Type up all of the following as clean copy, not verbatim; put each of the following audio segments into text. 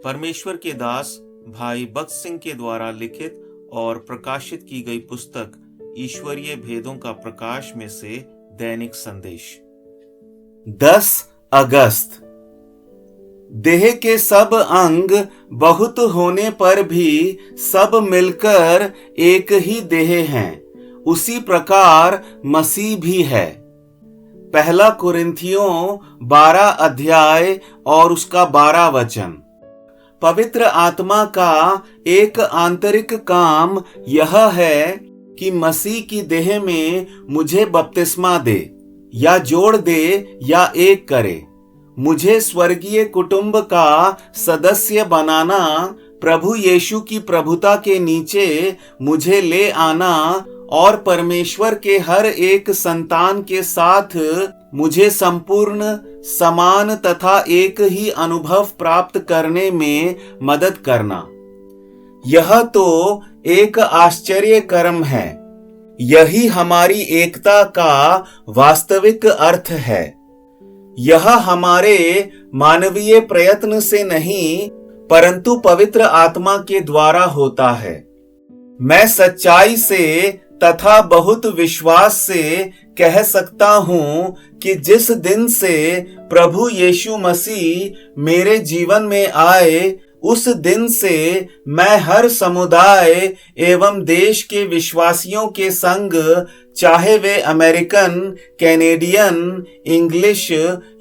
परमेश्वर के दास भाई भक्त सिंह के द्वारा लिखित और प्रकाशित की गई पुस्तक ईश्वरीय भेदों का प्रकाश में से दैनिक संदेश। 10 अगस्त। देह के सब अंग बहुत होने पर भी सब मिलकर एक ही देह हैं, उसी प्रकार मसीह भी है। पहला कुरिन्थियों 12 अध्याय और उसका 12 वचन। पवित्र आत्मा का एक आंतरिक काम यह है कि मसीह की देह में मुझे बपतिस्मा दे या जोड़ दे या एक करे। मुझे स्वर्गीय कुटुंब का सदस्य बनाना, प्रभु यीशु की प्रभुता के नीचे मुझे ले आना और परमेश्वर के हर एक संतान के साथ मुझे संपूर्ण, समान तथा एक ही अनुभव प्राप्त करने में मदद करना, यह तो एक आश्चर्य कर्म है। यही हमारी एकता का वास्तविक अर्थ है। यह हमारे मानवीय प्रयत्न से नहीं, परंतु पवित्र आत्मा के द्वारा होता है। मैं सच्चाई से तथा बहुत विश्वास से कह सकता हूं कि जिस दिन से प्रभु यीशु मसीह मेरे जीवन में आए, उस दिन से मैं हर समुदाय एवं देश के विश्वासियों के संग, चाहे वे American, Canadian, English,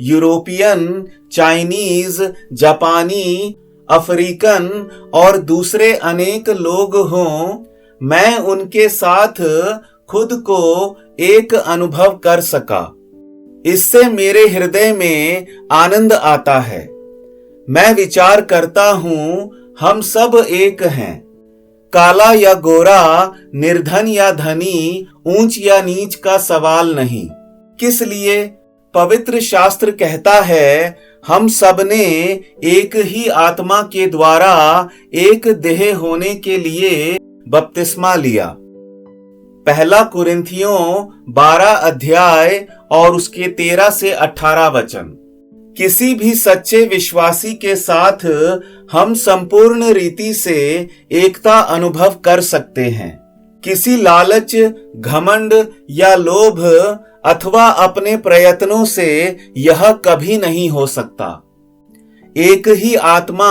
European, Chinese, जापानी, अफ्रीकन और दूसरे अनेक लोग हों, मैं उनके साथ खुद को एक अनुभव कर सका। इससे मेरे हृदय में आनंद आता है। मैं विचार करता हूं, हम सब एक हैं। काला या गोरा, निर्धन या धनी, ऊंच या नीच का सवाल नहीं। किस लिए? पवित्र शास्त्र कहता है, हम सब ने एक ही आत्मा के द्वारा एक देह होने के लिए बपतिस्मा लिया। पहला कुरिन्थियों 12 अध्याय और उसके 13 से 18 वचन। किसी भी सच्चे विश्वासी के साथ हम संपूर्ण रीति से एकता अनुभव कर सकते हैं। किसी लालच, घमंड या लोभ अथवा अपने प्रयत्नों से यह कभी नहीं हो सकता। एक ही आत्मा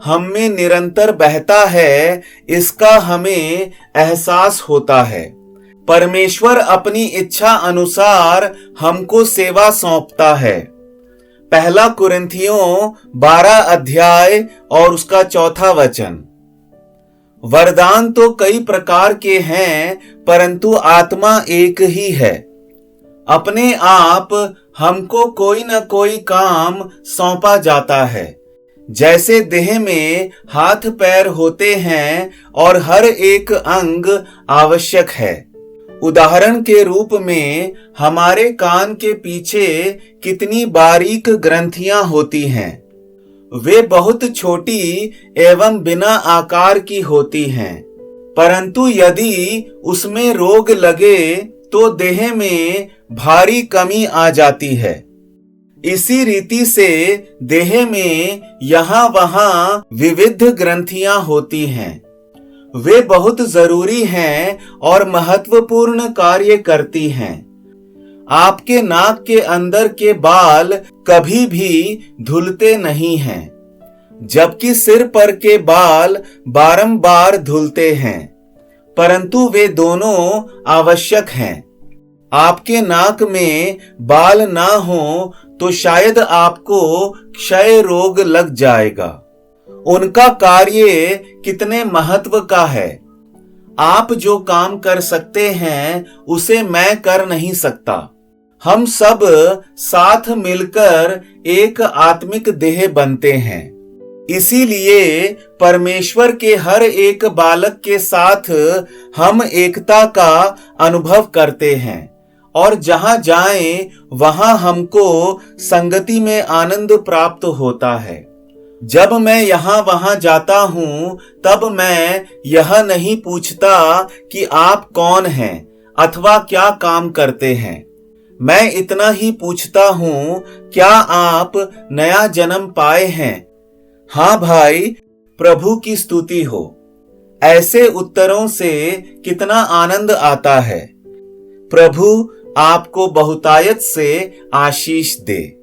हम में निरंतर बहता है, इसका हमें एहसास होता है। परमेश्वर अपनी इच्छा अनुसार हमको सेवा सौंपता है। पहला कुरिन्थियों 12 अध्याय और उसका 4 वचन। वरदान तो कई प्रकार के हैं, परंतु आत्मा एक ही है। अपने आप हमको कोई न कोई काम सौंपा जाता है। जैसे देह में हाथ पैर होते हैं और हर एक अंग आवश्यक है। उदाहरण के रूप में हमारे कान के पीछे कितनी बारीक ग्रंथियां होती हैं। वे बहुत छोटी एवं बिना आकार की होती हैं, परंतु यदि उसमें रोग लगे तो देह में भारी कमी आ जाती है। इसी रीति से देह में यहाँ वहाँ विविध ग्रंथियां होती हैं। वे बहुत जरूरी हैं और महत्वपूर्ण कार्य करती हैं। आपके नाक के अंदर के बाल कभी भी धुलते नहीं हैं, जबकि सिर पर के बाल बारंबार धुलते हैं, परंतु वे दोनों आवश्यक हैं। आपके नाक में बाल ना हो तो शायद आपको क्षय रोग लग जाएगा। उनका कार्य कितने महत्व का है। आप जो काम कर सकते हैं उसे मैं कर नहीं सकता। हम सब साथ मिलकर एक आत्मिक देह बनते हैं। इसीलिए परमेश्वर के हर एक बालक के साथ हम एकता का अनुभव करते हैं और जहां जाएं वहां हमको संगति में आनंद प्राप्त होता है। जब मैं यहाँ वहां जाता हूं तब मैं यह नहीं पूछता कि आप कौन हैं अथवा क्या काम करते हैं। मैं इतना ही पूछता हूं, क्या आप नया जन्म पाए हैं? हाँ भाई, प्रभु की स्तुति हो। ऐसे उत्तरों से कितना आनंद आता है। प्रभु आपको बहुतायत से आशीष दे।